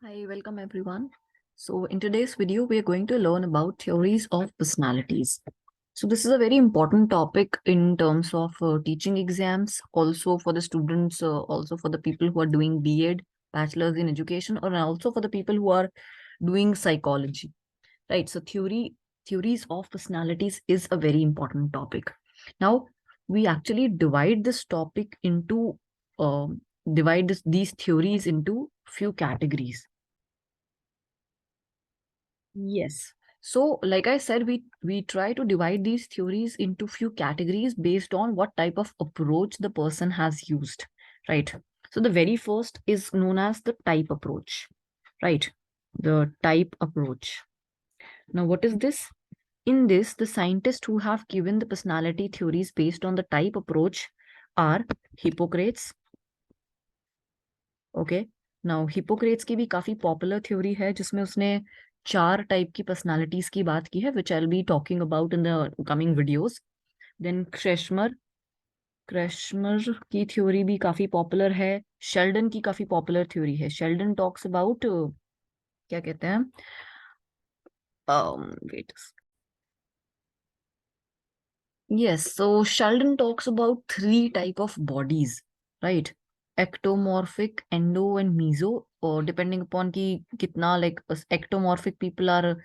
Hi, welcome everyone. So in today's video, we are going to learn about theories of personalities. So this is a very important topic in terms of teaching exams, also for the students, also for the people who are doing B.Ed, Bachelor's in Education, or also for the people who are doing psychology, right? So theories of personalities is a very important topic. Now, we actually divide this topic into, these theories into few categories. Yes. So, like I said, we try to divide these theories into few categories based on what type of approach the person has used, right? So the very first is known as the type approach, right? The type approach. Now, what is this? In this, the scientists who have given the personality theories based on the type approach are Hippocrates. Okay now Hippocrates की भी काफी popular theory है जिसमें उसने 4 type की personalities की बात की है which I will be talking about in the coming videos. Then Kretschmer की थ्योरी भी काफी पॉपुलर है. शेल्डन की काफी पॉपुलर थ्योरी है. शेल्डन टॉक्स अबाउट क्या कहते हैं, wait, yes, so Sheldon talks about 3 type of bodies, right? Ectomorphic, endo, and meso, or depending upon कि कितना like ectomorphic people are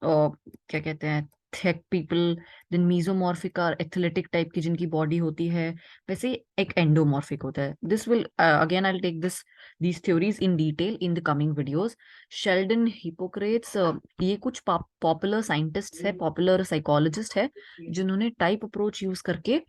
क्या कहते हैं, थिक पीपल. देन मीजोमॉर्फिक और एथलेटिक टाइप की जिनकी बॉडी होती है, वैसे एक एंडोमॉर्फिक होता है. This will again I will take these theories in detail in the coming videos. Sheldon, Hippocrates, ये कुछ पॉपुलर साइंटिस्ट है, पॉपुलर साइकोलॉजिस्ट है जिन्होंने टाइप अप्रोच यूज करके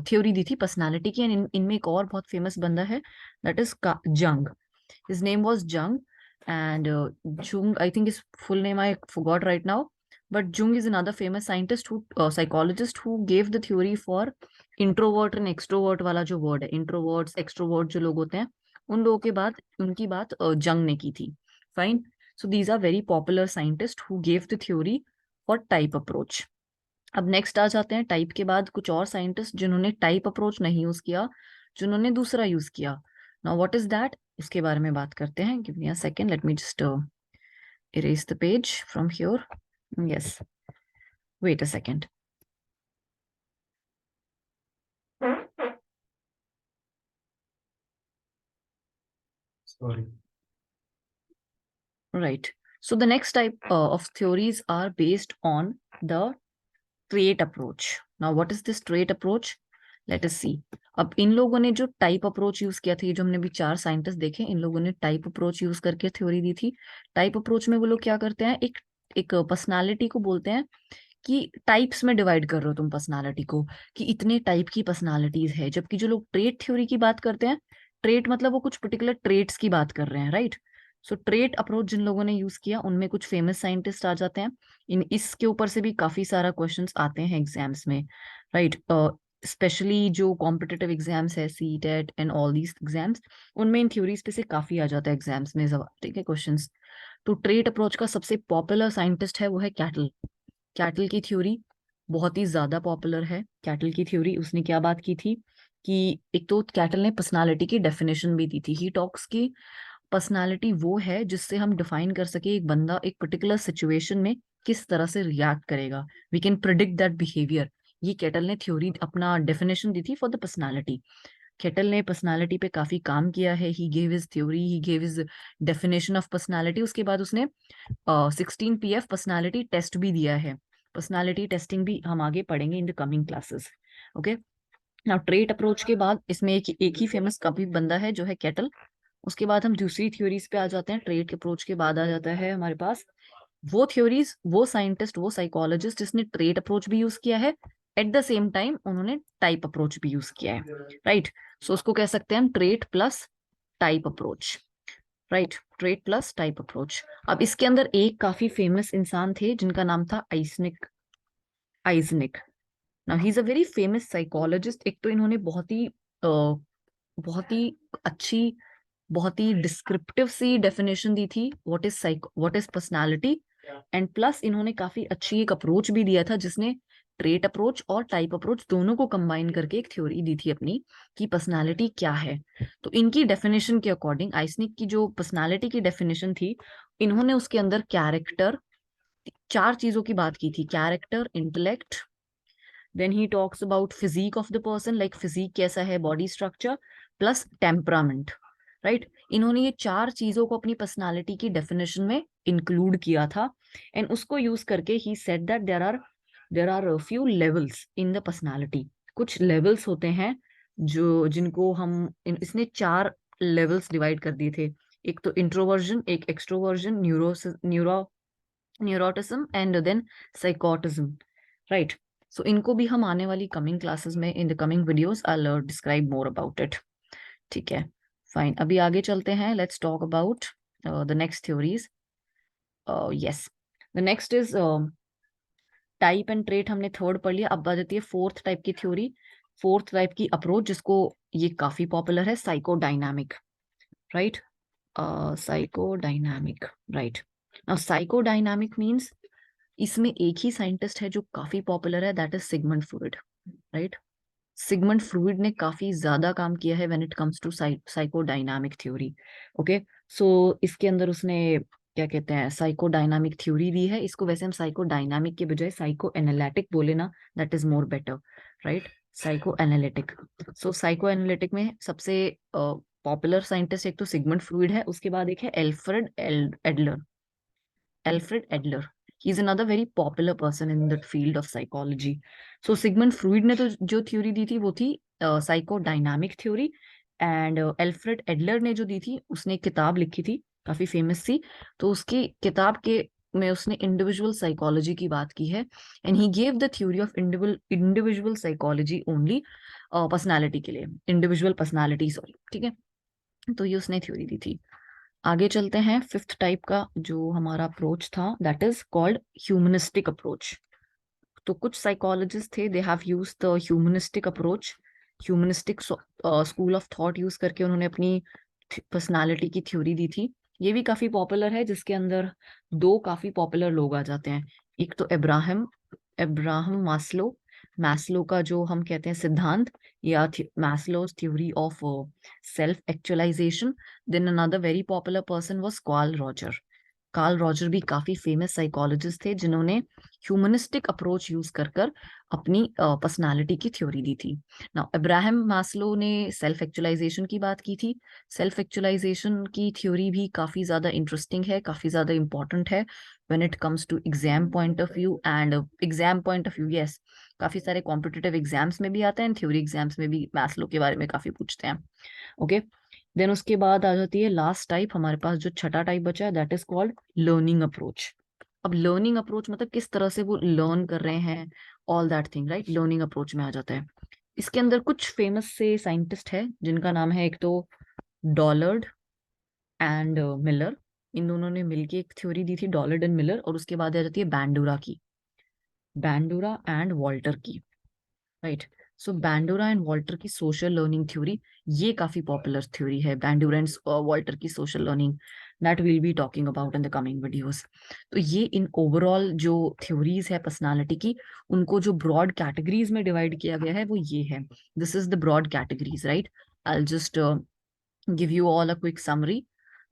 थ्योरी दी थी पर्सनालिटी की. एंड इनमें एक और बहुत फेमस बंदा है, दैट इज जंग. हिज नेम वाज जंग. And Jung, I think his full name I forgot right now, but Jung is another famous scientist who psychologist who gave the theory for introvert and extrovert वाला जो word है, introverts extrovert जो लोग होते हैं, उन लोगों के बाद उनकी बात जंग ने की थी. Fine. So these are very popular scientists who gave the theory for type approach. अब नेक्स्ट आ जाते हैं टाइप के बाद कुछ और साइंटिस्ट जिन्होंने टाइप अप्रोच नहीं यूज किया, जिन्होंने दूसरा यूज किया. नाउ व्हाट इज दैट, इसके बारे में बात करते हैं. Give me a second, let me just erase the page from here. Yes, wait a second. Sorry. Right. So the next type of theories are based on the trait approach. Now, what is this trait approach? Let us see. अब इन लोगों ने जो type approach use किया था, ये जो हमने भी 4 साइंटिस्ट देखे, इन लोगों ने टाइप अप्रोच यूज करके थ्योरी दी थी. टाइप अप्रोच में वो लोग क्या करते हैं, एक एक पर्सनालिटी को बोलते हैं कि टाइप्स में डिवाइड कर रहे हो तुम पर्सनालिटी को, कि इतने टाइप की पर्सनालिटीज है. जबकि जो लोग ट्रेट थ्योरी की बात करते हैं, ट्रेट मतलब वो कुछ पर्टिकुलर ट्रेट्स की बात कर रहे हैं, राइट? सो ट्रेट अप्रोच जिन लोगों ने यूज किया उनमें कुछ फेमस साइंटिस्ट आ जाते हैं. इन इसके ऊपर से भी काफी सारा क्वेश्चंस आते हैं एग्जाम्स में, राइट? स्पेशली जो कॉम्पिटिटिव एग्जाम्स है, CTET and all these exams, उनमें इन थ्योरीज पे से काफी आ जाता है एग्जाम्स में जवाब, ठीक है, क्वेश्चंस. तो ट्रेट अप्रोच का सबसे पॉपुलर साइंटिस्ट है वो है कैटल. कैटल की थ्योरी बहुत ही ज्यादा पॉपुलर है. कैटल की थ्योरी, उसने क्या बात की थी कि एक तो कैटल ने पर्सनालिटी की डेफिनेशन भी दी थी. ही टॉक्स की पर्सनालिटी वो है जिससे हम डिफाइन कर सके एक बंदा एक पर्टिकुलर सिचुएशन में किस तरह से रिएक्ट करेगा. We can predict that behaviour. ये कैटल ने थ्योरी अपना डेफिनेशन दी थी फॉर द पर्सनालिटी. कैटल ने पर्सनालिटी पे काफी काम किया है. He gave his theory, he gave his definition of personality. उसके बाद उसने 16 PF पर्सनालिटी टेस्ट भी दिया है. पर्सनालिटी टेस्टिंग भी हम आगे पढ़ेंगे इन the coming classes. Okay. Now trait approach के बाद इसमें एक ही फेमस काफी बंदा है जो है कैटल. उसके बाद हम दूसरी थ्योरीज पे आ जाते हैं. ट्रेट अप्रोच के बाद आ जाता है हमारे पास वो थ्योरीज, वो साइंटिस्ट, वो साइकोलॉजिस्ट जिसने ट्रेट अप्रोच भी यूज किया है, एट द सेम टाइम उन्होंने टाइप अप्रोच भी यूज किया है, राइट? सो उसको कह सकते हैं हम trait plus type approach, right? Trait plus type approach. अब इसके अंदर एक काफी फेमस इंसान थे जिनका नाम था Eysenck. Eysenck. Now he is a very famous psychologist. एक तो इन्होंने बहुत ही अच्छी, बहुत ही डिस्क्रिप्टिव सी डेफिनेशन दी थी what is personality. And plus इन्होंने काफी अच्छी एक अप्रोच भी दिया था जिसने ट्रेट अप्रोच और टाइप अप्रोच दोनों को कंबाइन करके एक थ्योरी दी थी अपनी कि पर्सनालिटी क्या है। तो इनकी डेफिनेशन के अकॉर्डिंग आइसनिक की जो पर्सनालिटी की डेफिनेशन थी, इन्होंने उसके अंदर कैरेक्टर, 4 चीजों की बात की थी, character, intellect, then he talks about physique of the person, like physique कैसा है, body structure, plus temperament, right. इन्होंने ये 4 चीजों को अपनी पर्सनालिटी की डेफिनेशन में इंक्लूड किया था, एंड उसको यूज करके he said that there are few levels in the personality. कुछ लेवल्स होते हैं जो जिनको हम इसने 4 लेवल्स डिवाइड कर दिए थे। एक तो इंट्रोवर्जन, एक extroversion, neuroticism and then psychoticism, right. So इनको भी हम आने वाली कमिंग क्लासेस में, in the coming videos I will describe more about it. ठीक है, फाइन। अभी आगे चलते हैं, let's talk about the next theories. Yes, the next is type and trait, हमने थर्ड पढ़ लिया। अब आ जाती है फोर्थ टाइप की थ्योरी, फोर्थ टाइप की अप्रोच, जिसको ये काफी पॉपुलर है, psychodynamic, right. Psychodynamic, right. Now psychodynamic means इसमें एक ही साइंटिस्ट है जो काफी पॉपुलर है, that is Sigmund Freud, right. Sigmund Freud ने काफी ज्यादा काम किया है when it comes to psychodynamic theory. Okay, so इसके अंदर उसने क्या कहते हैं, साइकोडायनामिक थ्योरी दी है। इसको वैसे हम साइकोडायनामिक के बजाय साइको एनालिटिक बोले ना, that is more better, right. Psycho analytic. So psycho analytic में सबसे पॉपुलर साइंटिस्ट एक तो सिगमंड फ्रॉइड है, उसके बाद एक है Alfred Adler. Alfred Adler. He's another very popular person in the field of psychology. So Sigmund Freud ने तो जो थ्योरी दी थी वो थी psychodynamic theory, and Alfred Adler ने जो दी थी, उसने एक किताब लिखी थी काफी फेमस थी। तो उसकी किताब के में उसने इंडिविजुअल साइकोलॉजी की बात की है, and he gave the theory of individual psychology only personality के लिए, इंडिविजुअल पर्सनालिटी, सॉरी, ठीक है। तो ये उसने थ्योरी दी थी। आगे चलते हैं, फिफ्थ टाइप का जो हमारा अप्रोच था, that is called humanistic approach. तो कुछ साइकोलॉजिस्ट थे, they have used the humanistic approach, humanistic school of thought use करके उन्होंने अपनी पर्सनालिटी की थ्योरी दी थी। ये भी काफी पॉपुलर है, जिसके अंदर 2 काफी पॉपुलर लोग आ जाते हैं। एक तो अब्राहम अब्राहम मास्लो, मैस्लो का जो हम कहते हैं सिद्धांत, या Maslow's theory of self actualisation. Then another very popular person was Carl Roger. Carl Roger भी काफी फेमस साइकोलॉजिस्ट थे, जिन्होंने ह्यूमनिस्टिक अप्रोच यूज कर अपनी पर्सनालिटी की थ्योरी दी थी। नाउ अब्राहम मास्लो ने सेल्फ एक्चुअलाइजेशन की बात की थी। सेल्फ एक्चुअलाइजेशन की थ्योरी भी काफी ज्यादा इंटरेस्टिंग है, काफी ज्यादा इंपॉर्टेंट है when it comes to exam point of view, and exam point of view, yes, काफी सारे कॉम्पिटिटिव एग्जाम्स में भी आता है, थ्योरी एग्जाम्स में भी मैस्लो के बारे में काफी पूछते हैं। ओके, देन उसके बाद आ जाती है लास्ट टाइप, हमारे पास जो छठा टाइप बचा है, that is called learning approach. अब लर्निंग अप्रोच मतलब किस तरह से वो लर्न कर रहे हैं, all that thing, right, learning approach में आ जाता है। इसके अंदर कुछ फेमस से साइंटिस्ट है, जिनका नाम है एक तो डॉलर्ड एंड मिलर। इन दोनों ने मिलके एक थ्योरी दी थी, डॉलर्ड एंड मिलर। और उसके बाद आ जाती है बैंडूरा एंड वॉल्टर की, राइट। सो बैंडूरा एंड वॉल्टर की सोशल लर्निंग थ्योरी, ये काफी पॉपुलर थ्योरी है, बैंडूरा एंड वॉल्टर की social learning, that will be talking about in the coming videos. तो ये इन ओवरऑल जो थ्योरीज है पर्सनालिटी की, उनको जो ब्रॉड कैटेगरीज में डिवाइड किया गया है वो ये है, this is the broad categories, right. I just give you all a quick summary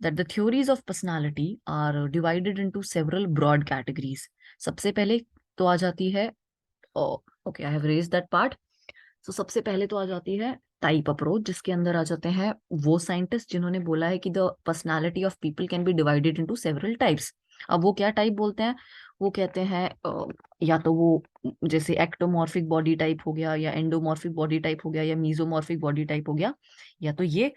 that the theories of personality are divided into several broad categories. सबसे पहले तो आ जाती है, okay, I have raised that part. So सबसे पहले तो आ जाती है टाइप अप्रोच, जिसके अंदर आ जाते हैं वो साइंटिस्ट जिन्होंने बोला है कि the personality of people can be divided into several types. अब वो क्या टाइप बोलते हैं, वो कहते हैं या तो वो जैसे एक्टोमॉर्फिक बॉडी टाइप हो गया, या एंडोमॉर्फिक बॉडी टाइप हो गया, या मीजोमॉर्फिक बॉडी टाइप हो गया, या तो ये,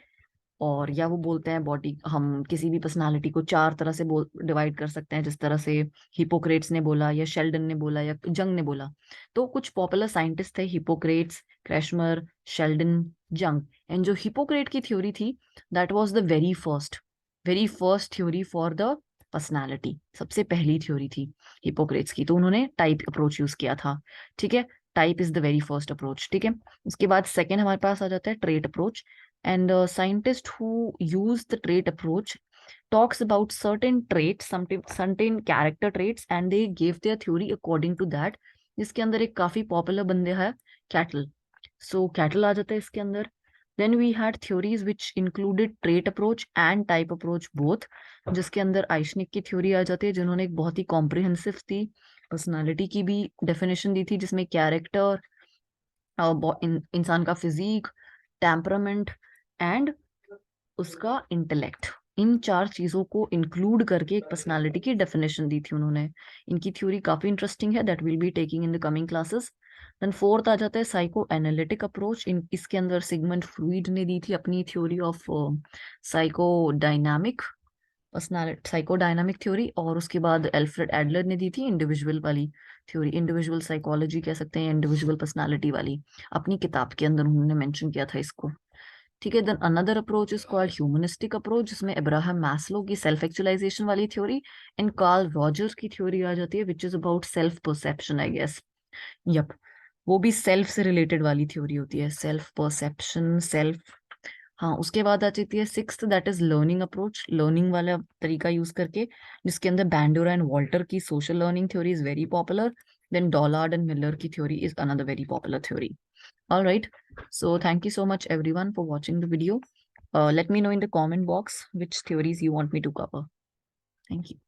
और या वो बोलते हैं बॉडी, हम किसी भी पर्सनालिटी को 4 तरह से डिवाइड कर सकते हैं, जिस तरह से हिपोक्रेट्स ने बोला, या शेल्डन ने बोला, या जंग ने बोला। तो कुछ पॉपुलर साइंटिस्ट थे, हिपोक्रेट्स, क्रैशमर, शेल्डन, जंग। एंड जो हिपोक्रेट की थ्योरी थी, that was the very first theory for the personality, सबसे पहली थ्योरी थी हिपोक्रेट्स की। तो उन्होंने टाइप अप्रोच यूज किया था, ठीक है। Type is the very first approach, ठीक है। उसके बाद सेकेंड हमारे पास आ जाता है trait approach, and a scientist who use the trait approach talks about certain traits, certain character traits, and they gave their theory according to that, जिसके अंदर एक काफी पॉपुलर बंदे है कैटल। सो कैटल आ जाता है इसके अंदर। Then we had theories which included trait approach and type approach both, जिसके अंदर आइशनिक की थ्योरी आ जाती है, जिन्होंने एक बहुत ही कॉम्प्रिहेंसिव थी पर्सनालिटी की भी डेफिनेशन दी थी, जिसमें कैरेक्टर, इंसान का फिजिक, टेम्परामेंट एंड उसका इंटेलेक्ट, इन 4 चीजों को इंक्लूड करके एक पर्सनालिटी की डेफिनेशन दी थी उन्होंने। इनकी थ्योरी काफी इंटरेस्टिंग है, that will be taking in the coming classes. Then fourth आ जाता है साइको एनालिटिक अप्रोच। इसके अंदर सिगमंड फ्रूइड ने दी थी अपनी theory of psycho dynamic personality, psycho dynamic theory, और उसके बाद एल्फ्रेड एडलर ने दी थी इंडिविजुअल वाली थ्योरी, इंडिविजुअल साइकोलॉजी कह सकते हैं, इंडिविजुअल पर्सनालिटी वाली, अपनी किताब के अंदर उन्होंने मेंशन किया था इसको। ठीक है, then another approach is called humanistic approach, जिसमें अब्राहम मैस्लो की सेल्फ एक्चुअलाइजेशन वाली थ्योरी एंड कार्ल रॉजर्स की थ्योरी आ जाती है, which is about self perception I guess. Yup, वो भी सेल्फ से रिलेटेड वाली थ्योरी होती है, सेल्फ परसेप्शन, सेल्फ। हाँ, उसके बाद आ जाती है sixth, that is learning approach, learning वाला तरीका यूज करके, जिसके अंदर बैंडोरा एंड वॉल्टर की social learning theory is very popular. Then Dollard and Miller की theory is another very popular theory. All right. So thank you so much everyone for watching the video. Let me know in the comment box which theories you want me to cover. Thank you.